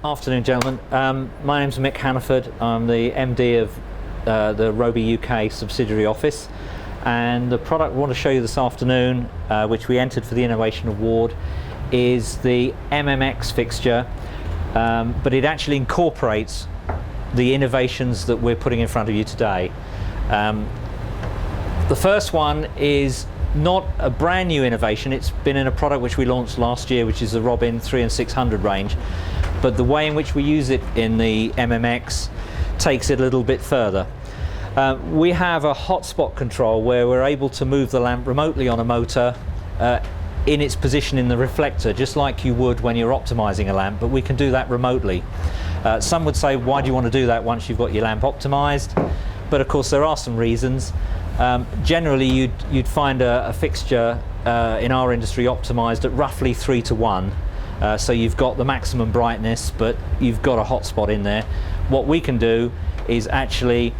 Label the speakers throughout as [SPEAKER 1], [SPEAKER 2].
[SPEAKER 1] Afternoon, gentlemen. My name's Mick Hannaford. I'm the MD of the Robe UK subsidiary office, and the product I want to show you this afternoon, which we entered for the Innovation Award, is the MMX fixture, but it actually incorporates the innovations that we're putting in front of you today. The first one is not a brand new innovation. It's been in a product which we launched last year, which is the Robin 3 and 600 range, but the way in which we use it in the MMX takes it a little bit further. We have a hotspot control where we're able to move the lamp remotely on a motor in its position in the reflector, just like you would when you're optimizing a lamp, but we can do that remotely. Some would say, why do you want to do that once you've got your lamp optimized? But of course there are some reasons. Generally you'd find a fixture in our industry optimized at roughly 3 to 1. So you've got the maximum brightness, but you've got a hotspot in there. What we can do is actually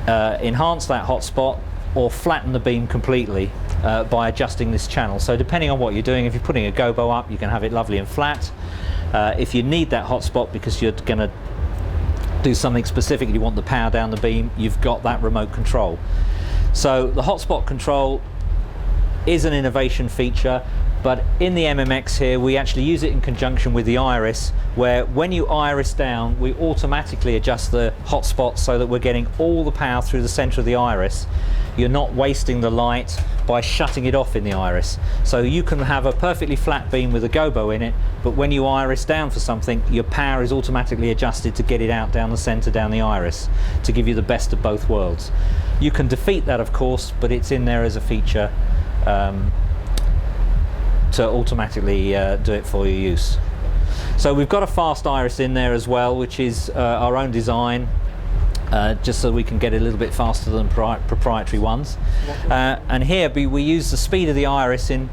[SPEAKER 1] enhance that hotspot or flatten the beam completely by adjusting this channel. So depending on what you're doing, if you're putting a gobo up, you can have it lovely and flat. If you need that hotspot because you're going to do something specific, you want the power down the beam, you've got that remote control. So the hotspot control is an innovation feature, but in the MMX here we actually use it in conjunction with the iris, where when you iris down we automatically adjust the hotspot so that we're getting all the power through the center of the iris. You're not wasting the light by shutting it off in the iris. So you can have a perfectly flat beam with a gobo in it, but when you iris down for something, your power is automatically adjusted to get it out down the center, down the iris, to give you the best of both worlds. You can defeat that, of course, but it's in there as a feature to automatically do it for your use. So we've got a fast iris in there as well, which is our own design, just so we can get it a little bit faster than proprietary ones. And here we use the speed of the iris in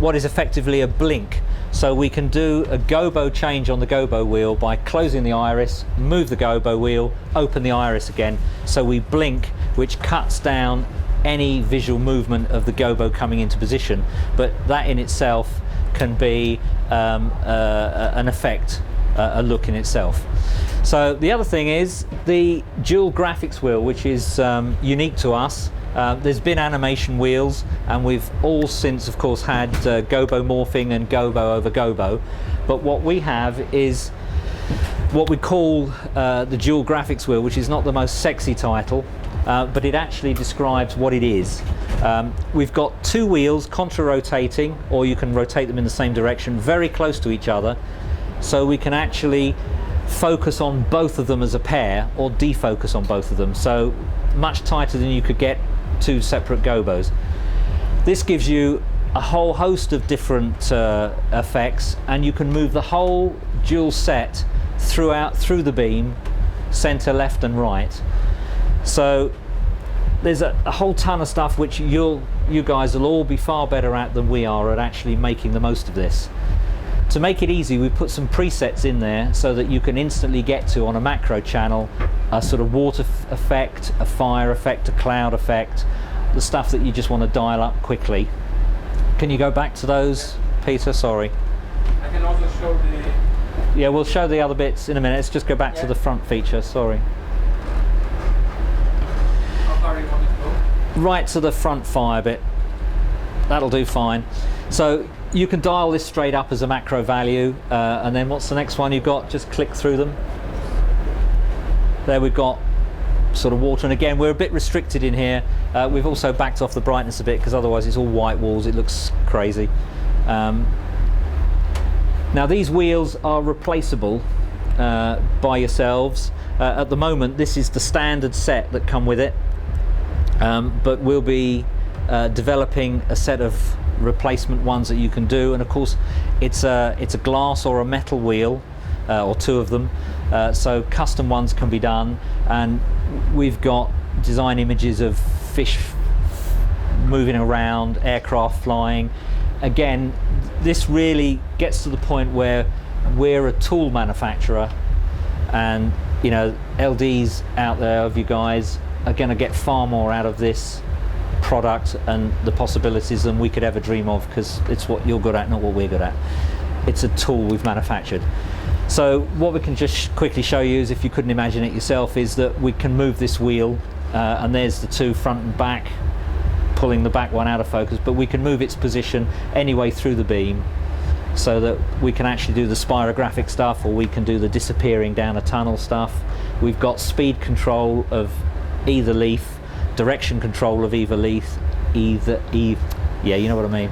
[SPEAKER 1] what is effectively a blink. So we can do a gobo change on the gobo wheel by closing the iris, move the gobo wheel, open the iris again. So we blink, which cuts down any visual movement of the gobo coming into position, but that in itself can be an effect, a look in itself. So the other thing is the dual graphics wheel, which is unique to us. There's been animation wheels, and we've all since of course had gobo morphing and gobo over gobo, but what we have is what we call the dual graphics wheel, which is not the most sexy title, but it actually describes what it is. We've got two wheels contra-rotating, or you can rotate them in the same direction, very close to each other, so we can actually focus on both of them as a pair or defocus on both of them, so much tighter than you could get two separate gobos. This gives you a whole host of different effects, and you can move the whole dual set through the beam, center, left and right. So there's a whole ton of stuff which you guys will all be far better at than we are at actually making the most of this. To make it easy, we put some presets in there so that you can instantly get to, on a macro channel, a sort of water effect, a fire effect, a cloud effect, the stuff that you just want to dial up quickly. Can you go back to those, Peter? Sorry.
[SPEAKER 2] I can also show the...
[SPEAKER 1] Yeah, we'll show the other bits in a minute. Let's just go back to the front feature, sorry.
[SPEAKER 2] How far do you want it to go?
[SPEAKER 1] Right to the front fire bit. That'll do fine. So you can dial this straight up as a macro value, and then what's the next one you've got? Just click through them. There we've got sort of water, and again we're a bit restricted in here. We've also backed off the brightness a bit because otherwise it's all white walls, it looks crazy. Now these wheels are replaceable by yourselves. At the moment this is the standard set that come with it, but we'll be developing a set of replacement ones that you can do, and of course it's a glass or a metal wheel, or two of them, so custom ones can be done, and we've got design images of fish moving around, aircraft flying. Again, this really gets to the point where we're a tool manufacturer, and you know, LDs out there of you guys are going to get far more out of this product and the possibilities than we could ever dream of, because it's what you're good at, not what we're good at. It's a tool we've manufactured. So what we can just quickly show you is, if you couldn't imagine it yourself, is that we can move this wheel, and there's the two front and back, pulling the back one out of focus, but we can move its position any way through the beam, so that we can actually do the spirographic stuff, or we can do the disappearing down a tunnel stuff. We've got speed control of either leaf, direction control of either leaf, yeah, you know what I mean.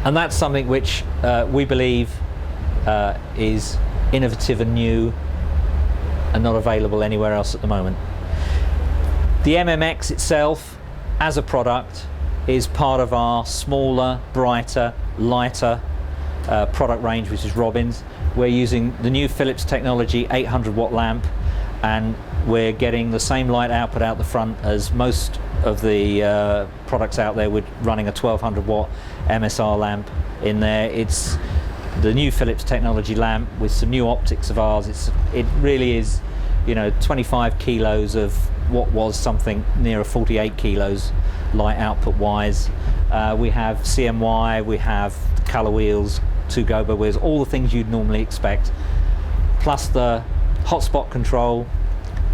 [SPEAKER 1] And that's something which we believe is innovative and new and not available anywhere else at the moment. The MMX itself, as a product, is part of our smaller, brighter, lighter product range, which is Robin's. We're using the new Philips technology 800 watt lamp, and we're getting the same light output out the front as most of the products out there, with running a 1200 watt MSR lamp in there. It's the new Philips technology lamp with some new optics of ours. It really is, you know, 25 kilos of what was something near 48 kilos light output wise. We have CMY, we have colour wheels, 2 gobo wheels, all the things you'd normally expect, plus the Hotspot Control,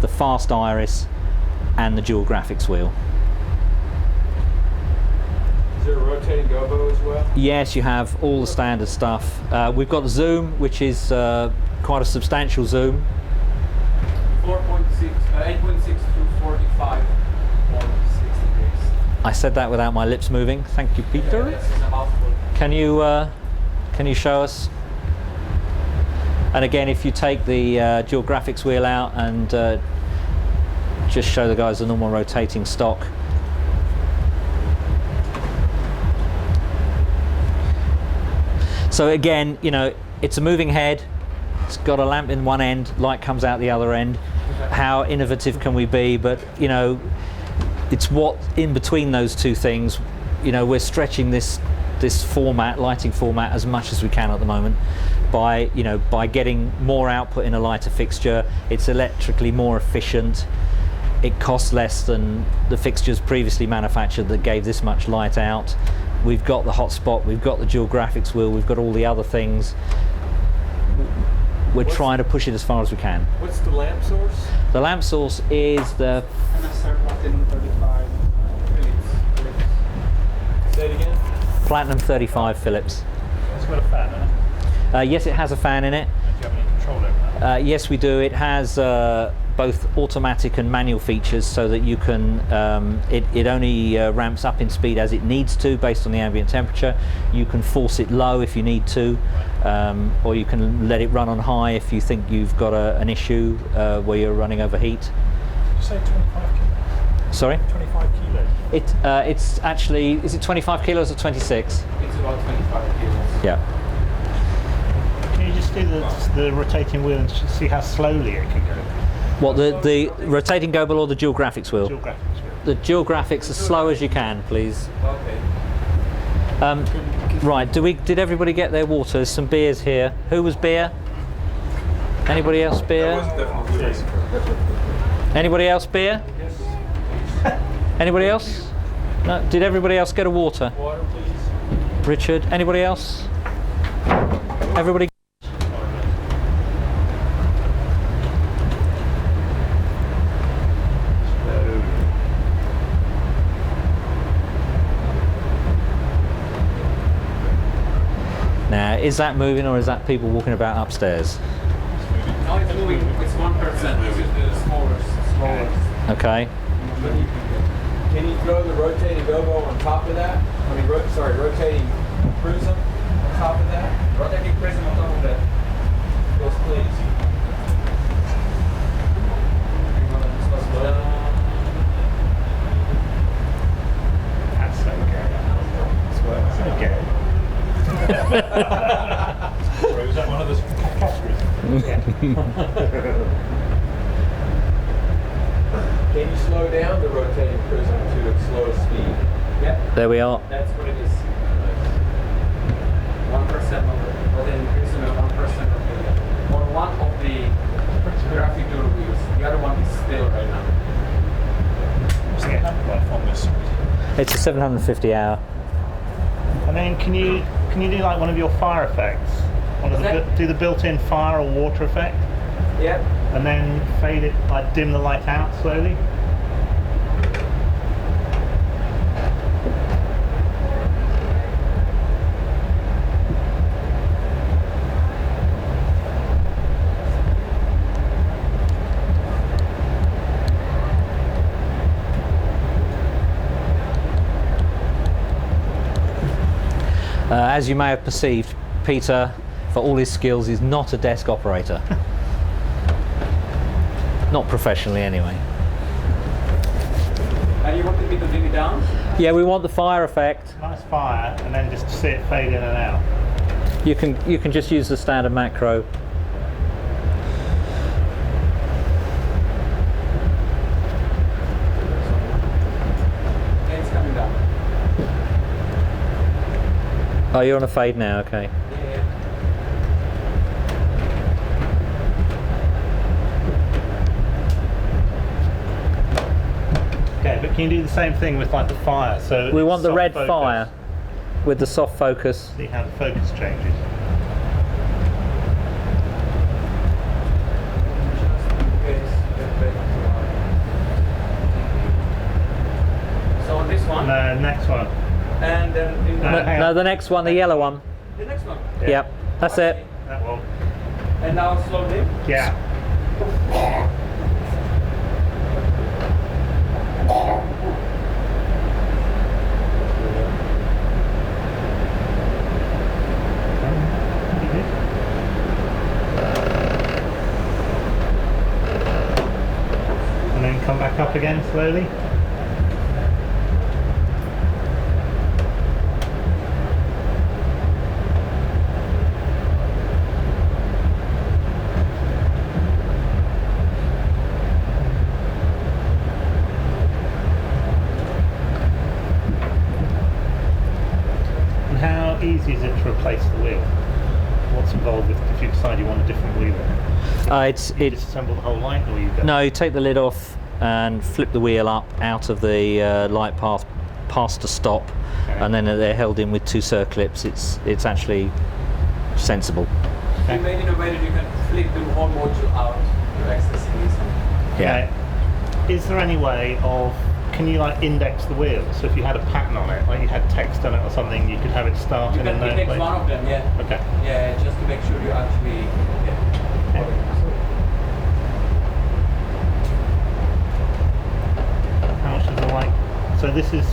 [SPEAKER 1] the fast iris, and the dual graphics wheel.
[SPEAKER 3] Is there a rotating gobo as well?
[SPEAKER 1] Yes, you have all the standard stuff. We've got zoom, which is quite a substantial zoom.
[SPEAKER 2] 8.6 to 45.6 degrees.
[SPEAKER 1] I said that without my lips moving. Thank you, Peter.
[SPEAKER 2] Yeah, this is a mouthful.
[SPEAKER 1] Can you show us? And again, if you take the dual graphics wheel out and just show the guys the normal rotating stock. So again, you know, it's a moving head. It's got a lamp in one end, light comes out the other end. How innovative can we be? But you know, it's what in between those two things. You know, we're stretching this format, lighting format, as much as we can at the moment by getting more output in a lighter fixture. It's electrically more efficient. It costs less than the fixtures previously manufactured that gave this much light out. We've got the hotspot, we've got the dual graphics wheel, we've got all the other things. We're trying to push it as far as we can.
[SPEAKER 3] What's the lamp source?
[SPEAKER 1] The lamp source is the
[SPEAKER 2] Platinum 35 Philips.
[SPEAKER 3] Say it again.
[SPEAKER 1] Platinum 35 Philips.
[SPEAKER 4] It's got a fan in it.
[SPEAKER 1] Yes, it has a fan in it.
[SPEAKER 4] Do you have any control over that?
[SPEAKER 1] Yes, we do. It has both automatic and manual features, so that you can, it only ramps up in speed as it needs to based on the ambient temperature. You can force it low if you need to, or you can let it run on high if you think you've got an issue where you're running over heat.
[SPEAKER 4] Did you say 25 kilos?
[SPEAKER 1] Sorry?
[SPEAKER 4] 25 kilos.
[SPEAKER 1] It's actually, is it 25 kilos or 26?
[SPEAKER 2] It's about 25 kilos.
[SPEAKER 1] Yeah.
[SPEAKER 4] Can you just do the rotating wheel and see how slowly it can go?
[SPEAKER 1] What, the rotating gobo or the dual graphics wheel?
[SPEAKER 4] Dual graphics wheel.
[SPEAKER 1] The dual graphics as slow as you can, please.
[SPEAKER 2] Okay.
[SPEAKER 1] Right, did everybody get their water? There's some beers here. Who was beer? Anybody else beer? Anybody else beer? Anybody else? No? Did everybody else get a water?
[SPEAKER 3] Water, please.
[SPEAKER 1] Richard? Anybody else? Everybody? Now, is that moving, or is that people walking about upstairs?
[SPEAKER 2] No, it's moving. It's 1%. This is the smallest.
[SPEAKER 1] Okay.
[SPEAKER 3] Can you throw the rotating gobo on top of that? I mean, rotating prism on top of that?
[SPEAKER 2] Rotating prism on top of that.
[SPEAKER 3] Yes, please.
[SPEAKER 4] That's so gay. It's so gay. Sorry, was that one of the categories?
[SPEAKER 3] Can you slow down the rotating prism to its slowest speed?
[SPEAKER 2] Yeah,
[SPEAKER 1] There we are.
[SPEAKER 2] that's what it is. 1% of the rotating prism and 1% of the, or one of the graphic dual wheels. The other one is still right now.
[SPEAKER 4] What's the amp life on this?
[SPEAKER 1] It's a 750 hour.
[SPEAKER 4] And then can you Can you do like one of your fire effects? Do the built-in fire or water effect,
[SPEAKER 2] Yeah.
[SPEAKER 4] and then fade it, like dim the light out slowly.
[SPEAKER 1] As you may have perceived, Peter, for all his skills, is not a desk operator. Not professionally, anyway.
[SPEAKER 2] And you wanted me to dim it down?
[SPEAKER 1] Yeah, we want the fire effect.
[SPEAKER 4] Nice fire, and then just see it fade in and out.
[SPEAKER 1] You can just use the standard macro.
[SPEAKER 2] Okay, it's coming down.
[SPEAKER 1] Oh, you're on a fade now, okay.
[SPEAKER 2] Yeah.
[SPEAKER 4] Okay, but can you do the same thing with like the fire? So
[SPEAKER 1] We want the
[SPEAKER 4] soft
[SPEAKER 1] red
[SPEAKER 4] focus.
[SPEAKER 1] fire with the soft focus.
[SPEAKER 4] See how the focus changes.
[SPEAKER 2] So on this one,
[SPEAKER 4] No, next one.
[SPEAKER 2] and then in the,
[SPEAKER 4] hang
[SPEAKER 1] No,
[SPEAKER 4] on.
[SPEAKER 1] the next one, the yellow one.
[SPEAKER 2] the next one.
[SPEAKER 4] Yeah.
[SPEAKER 1] Yep, that's it.
[SPEAKER 4] That one.
[SPEAKER 2] And now slowly.
[SPEAKER 4] Yeah. And then come back up again slowly. And how easy is it to replace the wheel? What's involved if you decide you want a different wheel? You disassemble the whole light, or you go?
[SPEAKER 1] No, you take the lid off and flip the wheel up out of the light path past to stop,
[SPEAKER 4] Okay.
[SPEAKER 1] and then they're held in with two circlips. It's actually sensible.
[SPEAKER 2] You made in a way that you can flip the whole module out to access this.
[SPEAKER 1] Yeah.
[SPEAKER 4] Okay. Is there any way of, can you like index the wheel? So if you had a pattern on it, like you had text on it or something, you could have it start
[SPEAKER 2] You
[SPEAKER 4] in a
[SPEAKER 2] can
[SPEAKER 4] note
[SPEAKER 2] index
[SPEAKER 4] place?
[SPEAKER 2] one of them, yeah.
[SPEAKER 4] Okay.
[SPEAKER 2] Yeah, just to make sure you actually. Yeah.
[SPEAKER 4] How much is the light? So this is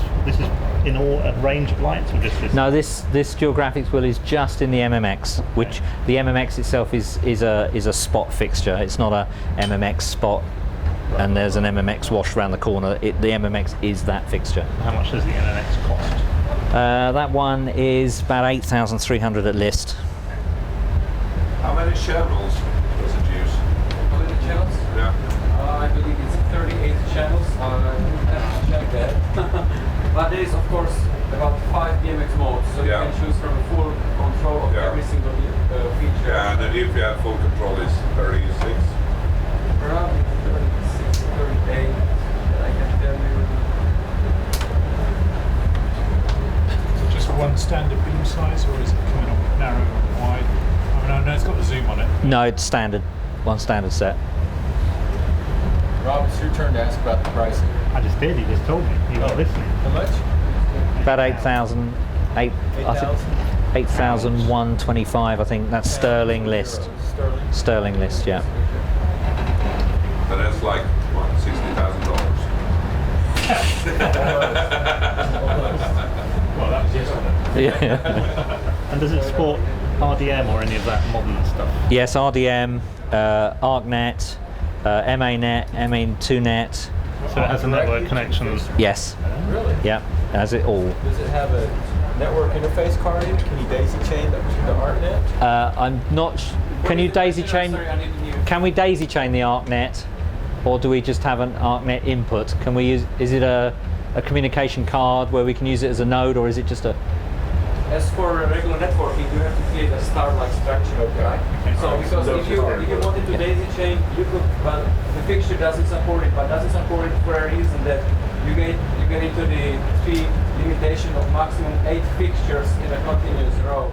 [SPEAKER 4] in all a range of lights, or just this?
[SPEAKER 1] No, this dual graphics wheel is just in the MMX, which the MMX itself is a spot fixture. It's not a MMX spot, and there's an MMX wash around the corner. The MMX is that fixture.
[SPEAKER 4] How much does the MMX cost?
[SPEAKER 1] That one is about 8,300 at list.
[SPEAKER 5] How many channels does it use?
[SPEAKER 2] How many channels?
[SPEAKER 5] Yeah.
[SPEAKER 2] I believe it's 38 channels. I have to check that. But there is, of course, about 5 DMX modes, so
[SPEAKER 5] Yeah.
[SPEAKER 2] you can choose from a full control of
[SPEAKER 5] Yeah.
[SPEAKER 2] every single feature.
[SPEAKER 5] Yeah, and then if you have full control, it's 36.
[SPEAKER 2] Around 36, 38, I can tell you.
[SPEAKER 6] Is it just one standard beam size, or is it coming on narrow and wide? I mean, I know it's got the zoom on it.
[SPEAKER 1] No, it's standard. One standard set.
[SPEAKER 3] Rob, it's your turn to ask about the pricing.
[SPEAKER 4] I just did. He just told me. You weren't listening.
[SPEAKER 3] How much?
[SPEAKER 1] About 8,000. 8,125. I think that's sterling list.
[SPEAKER 3] Sterling.
[SPEAKER 1] Sterling list, yeah.
[SPEAKER 5] And that's like, what, $60,000?
[SPEAKER 6] Well, that was yesterday.
[SPEAKER 1] Yeah.
[SPEAKER 4] And does it support RDM or any of that modern stuff?
[SPEAKER 1] Yes, RDM, ArcNet, MANet, MA2Net.
[SPEAKER 4] So it has a network connection.
[SPEAKER 1] Yes,
[SPEAKER 3] Really?
[SPEAKER 1] yeah, has it all.
[SPEAKER 3] Does it have a network interface card in it? Can you daisy chain the ArcNet?
[SPEAKER 1] I'm not. Can you daisy chain?
[SPEAKER 2] Sorry, I need a new.
[SPEAKER 1] Can we daisy chain the ArcNet, or do we just have an ArcNet input? Can we use? Is it a communication card where we can use it as a node, or is it just a?
[SPEAKER 2] As for regular networking, you have to create a star-like structure, right? So because if you wanted to daisy chain, you could, but the fixture doesn't support it, but doesn't support it for a reason that you get into the speed limitation of maximum 8 fixtures in a continuous row.